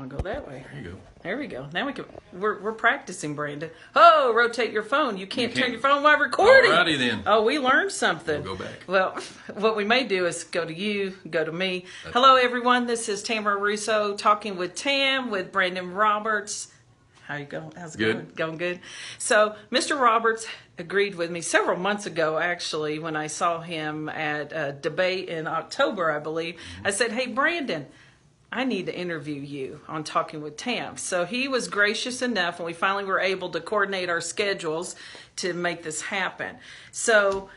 want to go that way. There you go. There we go. Now we're practicing, Brandon. Oh, rotate your phone. You can't turn your phone while recording. Alrighty then. Oh, we learned something. We'll go back. Well, what we may do is go to you, go to me. Hello, everyone. This is Tamara Russo talking with Tam, with Brandon Roberts. How you going? How's it going? Going good. So, Mr. Roberts agreed with me several months ago, actually, when I saw him at a debate in October, I believe. I said, hey, Brandon, I need to interview you on Talking with Tam. So he was gracious enough, and we finally were able to coordinate our schedules to make this happen. So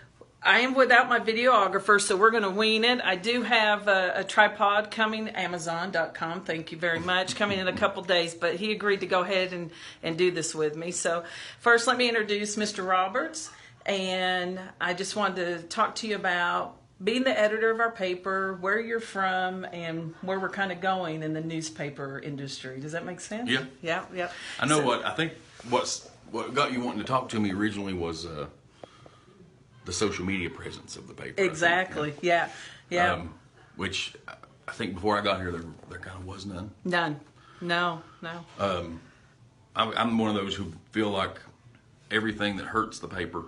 I am without my videographer, so we're going to wing it. I do have a tripod coming, Amazon.com, thank you very much, coming in a couple days, but he agreed to go ahead and do this with me. So first, let me introduce Mr. Roberts, and I just wanted to talk to you about being the editor of our paper, where you're from, and where we're kind of going in the newspaper industry. Does that make sense? Yeah. Yeah. I know what I think. What got you wanting to talk to me originally was the social media presence of the paper. Exactly. Yeah. Which I think before I got here, there kind of was none. None. No. I'm one of those who feel like everything that hurts the paper,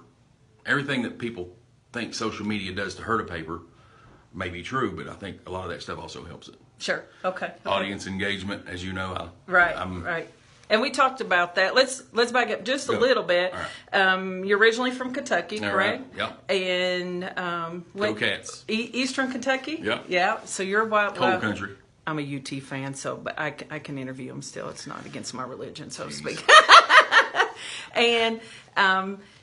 everything that people think social media does to hurt a paper may be true, but I think a lot of that stuff also helps it. Sure. Okay. Audience engagement, as you know. Right. And we talked about that. Let's back up just a little bit. Right. You're originally from Kentucky, correct? Right. Yeah. And Go Cats. Eastern Kentucky. Yeah. Yeah. So you're cold country. I'm a UT fan, but I can interview them still. It's not against my religion, so to speak. And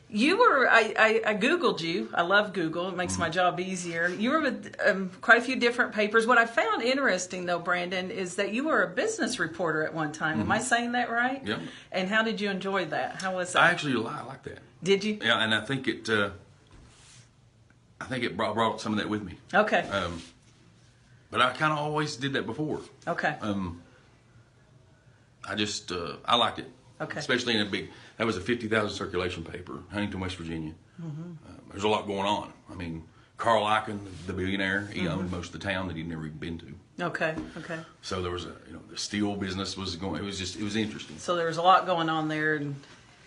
you were, I Googled you. I love Google. It makes my job easier. You were with quite a few different papers. What I found interesting, though, Brandon, is that you were a business reporter at one time. Am I saying that right? Yeah. And how did you enjoy that? How was that? I like that. Did you? Yeah, and I think it brought some of that with me. Okay. But I kind of always did that before. Okay. I liked it. Okay. Especially that was a 50,000 circulation paper, Huntington, West Virginia. There's a lot going on. I mean, Carl Icahn, the billionaire, he owned most of the town that he'd never even been to. Okay. So there was the steel business was going. It was interesting. So there was a lot going on there, and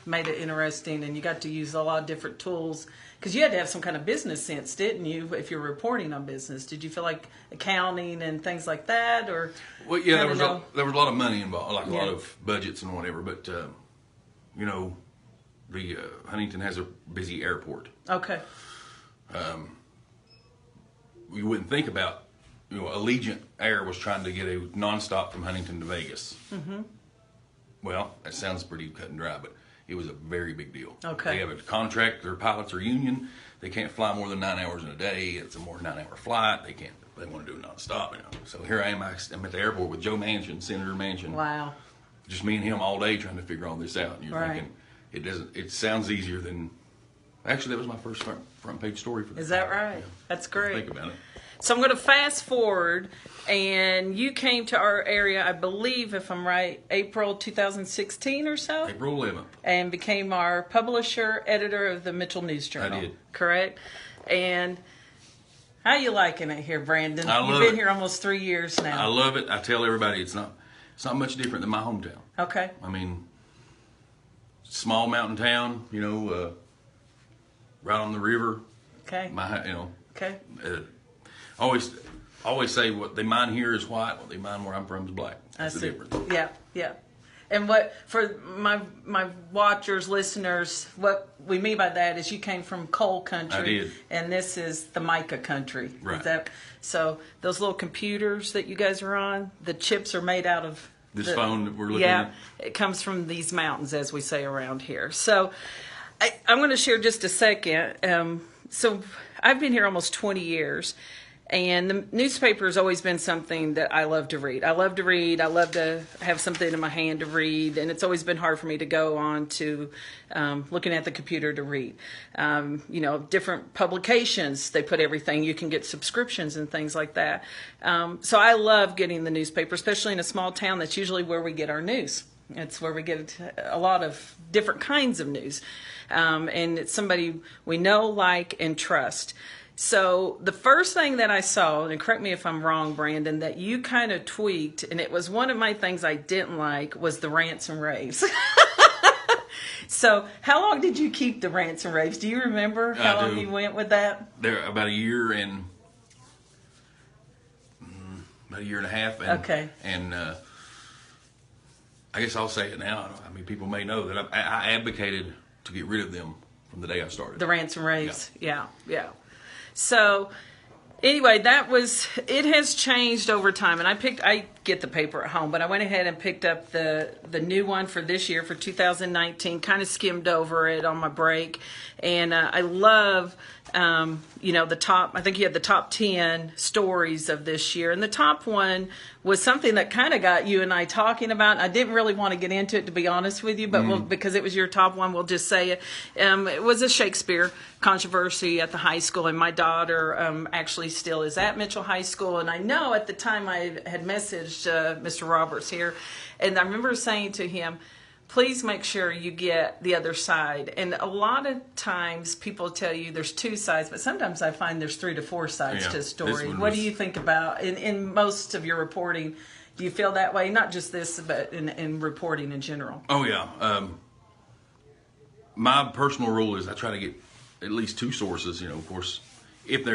made it interesting, and you got to use a lot of different tools because you had to have some kind of business sense, didn't you? If you're reporting on business, did you feel like accounting and things like that, or? Well, yeah, there was a lot of money involved, like a lot of budgets and whatever. But the Huntington has a busy airport. Okay. You wouldn't think about, Allegiant Air was trying to get a nonstop from Huntington to Vegas. Well, that sounds pretty cut and dry, but it was a very big deal. Okay. They have a contract. Their pilots are union. They can't fly more than 9 hours in a day. It's a more than 9-hour flight. They want to do it nonstop. So here I am. I'm at the airport with Joe Manchin, Senator Manchin. Wow. Just me and him all day trying to figure all this out. And you're thinking, it sounds easier than. Actually, that was my first front page story for. Is that right? Yeah. That's great. Think about it. So I'm going to fast forward, and you came to our area, I believe, if I'm right, April 2016 or so? April 11th. And became our publisher, editor of the Mitchell News Journal. I did. Correct? And how you liking it here, Brandon? I love it. You've been here almost 3 years now. I love it. I tell everybody it's not much different than my hometown. Okay. I mean, small mountain town, right on the river. Okay. Okay. Always say what they mine here is white, what they mine where I'm from is black. That's the difference. Yeah. And what for my watchers, listeners, what we mean by that is you came from coal country. I did. And this is the mica country. Right. So those little computers that you guys are on, the chips are made out of this phone that we're looking at. Yeah, it comes from these mountains, as we say around here. So I'm going to share just a second. So I've been here almost 20 years. And the newspaper has always been something that I love to read. I love to have something in my hand to read. And it's always been hard for me to go on to looking at the computer to read. Different publications, they put everything. You can get subscriptions and things like that. So I love getting the newspaper, especially in a small town. That's usually where we get our news. It's where we get a lot of different kinds of news. And it's somebody we know, like, and trust. So the first thing that I saw, and correct me if I'm wrong, Brandon, that you kind of tweaked, and it was one of my things I didn't like, was the rants and raves. So how long did you keep the rants and raves? Do you remember how long you went with that? There about a year and about a year and a half. And, okay. And I guess I'll say it now. I mean, people may know that I advocated to get rid of them from the day I started. The rants and raves. Yeah. So anyway, it has changed over time. And I get the paper at home, but I went ahead and picked up the new one for this year, for 2019, kind of skimmed over it on my break. And I love, the top, I think you had the top 10 stories of this year. And the top one was something that kind of got you and I talking about. I didn't really want to get into it, to be honest with you, but because it was your top one, we'll just say it. It was a Shakespeare controversy at the high school, and my daughter actually still is at Mitchell High School. And I know at the time I had messaged Mr. Roberts here, and I remember saying to him, please make sure you get the other side. And a lot of times people tell you there's two sides, but sometimes I find there's 3 to 4 sides to a story. What do you think about, in most of your reporting, do you feel that way? Not just this, but in reporting in general. Oh, yeah. My personal rule is I try to get at least 2 sources, of course, if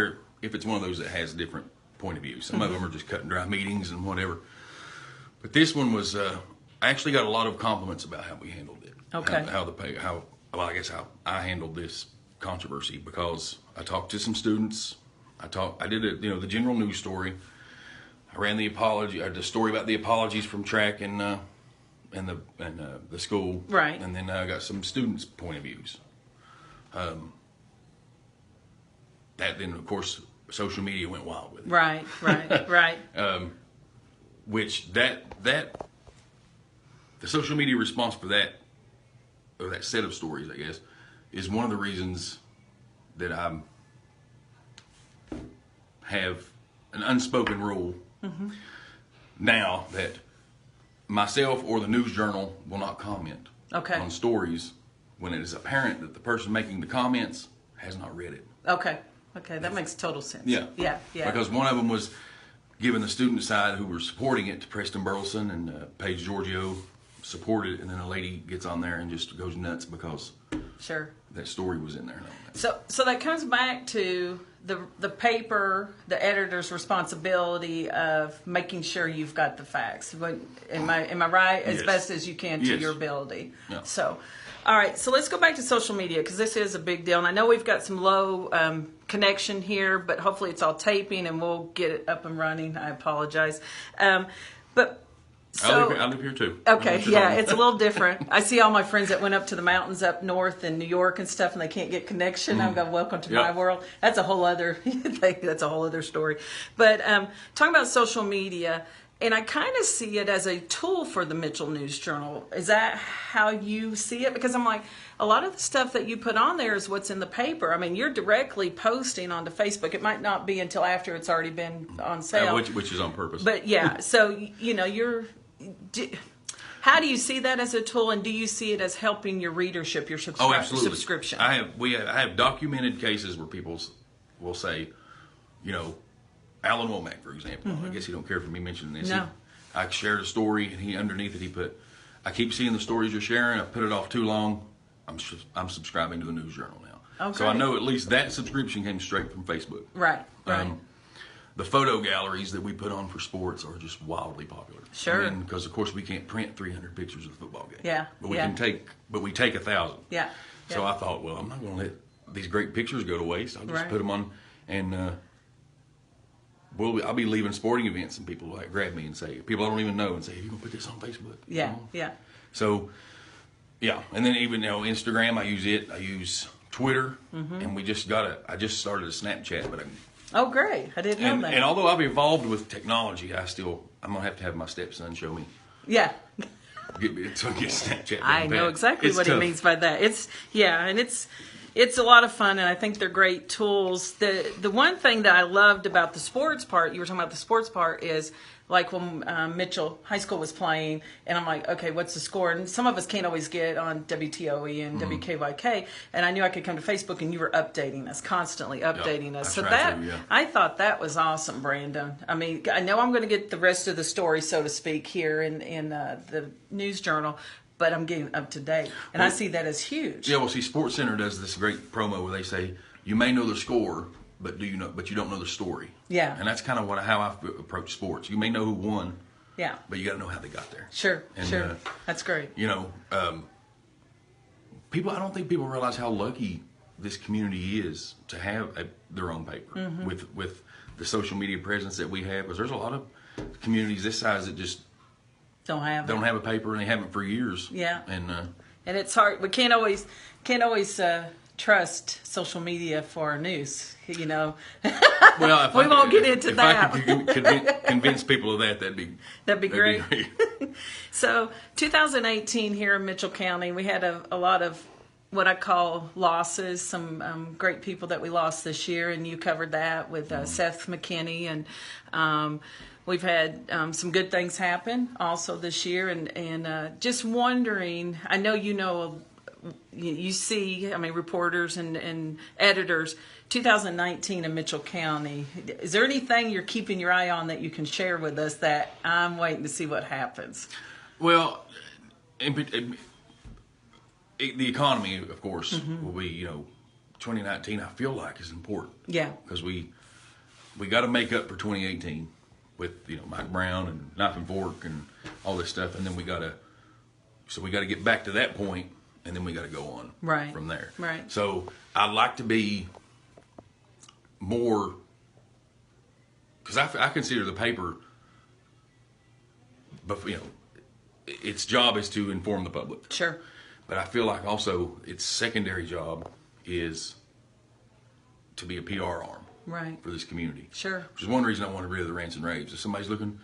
it's one of those that has a different point of view. Some of them are just cut and dry meetings and whatever. But this one was... I actually got a lot of compliments about how we handled it. Okay. How I handled this controversy, because I talked to some students. I did the general news story. I ran the story about the apologies from track and the school. Right. And then I got some students' point of views. That then, of course, social media went wild with it. Right. Which the social media response for that set of stories, I guess, is one of the reasons that I have an unspoken rule now that myself or the News Journal will not comment on stories when it is apparent that the person making the comments has not read it. Okay, that makes total sense. Yeah. Because one of them was giving the student side who were supporting it to Preston Burleson, and Paige Giorgio supported it, and then a lady gets on there and just goes nuts because that story was in there. So that comes back to the paper, the editor's responsibility of making sure you've got the facts. Am I right? As best as you can to your ability. Yeah. So, all right. So let's go back to social media, because this is a big deal, and I know we've got some low connection here, but hopefully it's all taping and we'll get it up and running. I apologize, but. So, I live here too. Okay, it's a little different. I see all my friends that went up to the mountains up north in New York and stuff, and they can't get connection. I'm going, welcome to my world. That's a whole other thing. That's a whole other story. But talking about social media, and I kind of see it as a tool for the Mitchell News Journal. Is that how you see it? Because I'm like, a lot of the stuff that you put on there is what's in the paper. I mean, you're directly posting onto Facebook. It might not be until after it's already been on sale. Which is on purpose. But so, you're... How do you see that as a tool, and do you see it as helping your readership, your subscription? I have documented cases where people will say, Alan Womack, for example. I guess he don't care for me mentioning this. No. I shared a story, and underneath it he put, I keep seeing the stories you're sharing. I put it off too long. I'm subscribing to the News Journal now. Okay. So I know at least that subscription came straight from Facebook. Right. The photo galleries that we put on for sports are just wildly popular. Sure. Because of course we can't print 300 pictures of the football game. Yeah. But we take 1,000. Yeah. So I thought, well, I'm not going to let these great pictures go to waste. I'll just put them on, and I'll be leaving sporting events, and people like grab me and say, people I don't even know, and say, "Are you going to put this on Facebook?" Yeah. So, and then even Instagram, I use it. I use Twitter, and I just started a Snapchat, but oh, great! I didn't know that. And although I've evolved with technology, I'm gonna have to have my stepson show me. Yeah. Get Snapchat. I know exactly what he means by that. It's a lot of fun, and I think they're great tools. The one thing that I loved about the sports part, you were talking about the sports part, is like when Mitchell High School was playing, and I'm like, okay, what's the score? And some of us can't always get on WTOE and WKYK, and I knew I could come to Facebook, and you were updating us, constantly updating us. So that, I thought that was awesome, Brandon. I mean, I know I'm going to get the rest of the story, so to speak, here in the News Journal, but I'm getting up to date, and I see that as huge. Yeah, well, see, Sports Center does this great promo where they say, you may know the score, but you don't know the story. Yeah. And that's kind of how I approach sports. You may know who won. Yeah. But you got to know how they got there. Sure. Sure. That's great. You know, I don't think people realize how lucky this community is to have their own paper with the social media presence that we have. Because there's a lot of communities this size that just don't have a paper, and they haven't for years. Yeah. And it's hard. We can't always trust social media for our news, you know. Well, we won't get into that. If I could convince people of that, that'd be great. So 2018 here in Mitchell County, we had a lot of what I call losses, some great people that we lost this year, and you covered that with Seth McKinney, and we've had some good things happen also this year, and just wondering, I know you see, I mean, reporters and editors, 2019 in Mitchell County. Is there anything you're keeping your eye on that you can share with us that I'm waiting to see what happens? Well, the economy, of course, will be, 2019, I feel like, is important. Yeah. Because we got to make up for 2018 with, Mike Brown and Knife and Fork and all this stuff. And then we got to get back to that point, and then we got to go on from there. Right. So I'd like to be more, because I consider the paper, but its job is to inform the public. Sure. But I feel like also its secondary job is to be a PR arm for this community. Sure. Which is one reason I want to rid of the rants and raves. If somebody's looking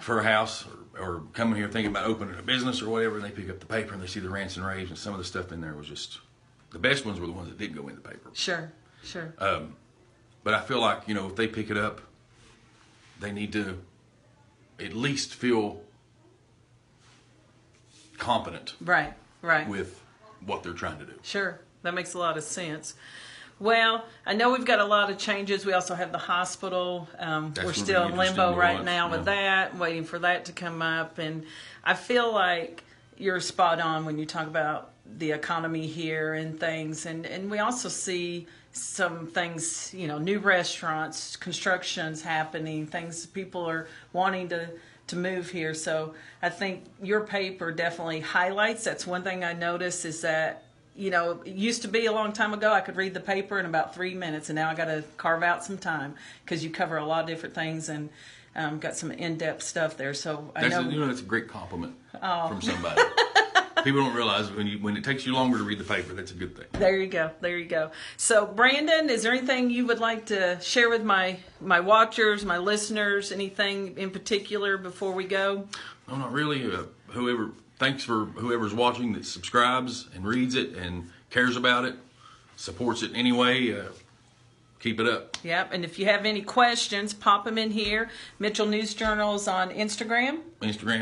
for a house or coming here thinking about opening a business or whatever, and they pick up the paper and they see the rants and raves, and some of the stuff in there was just, the best ones were the ones that did go in the paper. Sure. But I feel like, if they pick it up, they need to at least feel competent. Right. With what they're trying to do. Sure. That makes a lot of sense. Well, I know we've got a lot of changes. We also have the hospital. We're still in limbo right now with that, waiting for that to come up. And I feel like you're spot on when you talk about the economy here and things. And we also see some things, new restaurants, constructions happening, things people are wanting to move here. So I think your paper definitely highlights. That's one thing I noticed is that, it used to be a long time ago I could read the paper in about 3 minutes, and now I got to carve out some time because you cover a lot of different things and got some in-depth stuff there. So I know that's a great compliment from somebody. People don't realize when it takes you longer to read the paper, that's a good thing. There you go. So, Brandon, is there anything you would like to share with my watchers, my listeners, anything in particular before we go? No, not really. Thanks for whoever's watching that subscribes and reads it and cares about it, supports it anyway. Keep it up. Yep, and if you have any questions, pop them in here. Mitchell News Journal's on Instagram, Facebook,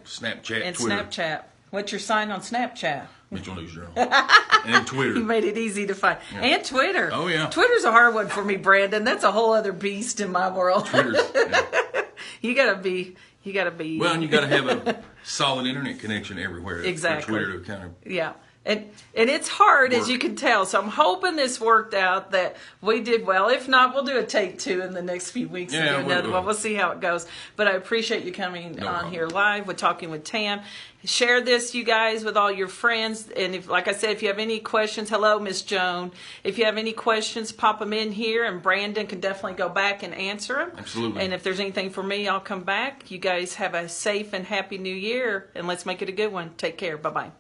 Snapchat, and Twitter. Snapchat. What's your sign on Snapchat? Mitchell News Journal. And Twitter. You made it easy to find. Yeah. And Twitter. Oh, yeah. Twitter's a hard one for me, Brandon. That's a whole other beast in my world. Twitter's, You gotta be. Well, and you gotta have a solid internet connection everywhere. Exactly. For Twitter to kind of. Yeah. And it's hard, as you can tell. So I'm hoping this worked out, that we did well. If not, we'll do a take 2 in the next few weeks and do another one. We'll see how it goes. But I appreciate you coming on here live. We're talking with Tam. Share this, you guys, with all your friends. And if, like I said, if you have any questions, hello, Miss Joan. If you have any questions, pop them in here, and Brandon can definitely go back and answer them. Absolutely. And if there's anything for me, I'll come back. You guys have a safe and happy new year, and let's make it a good one. Take care. Bye-bye.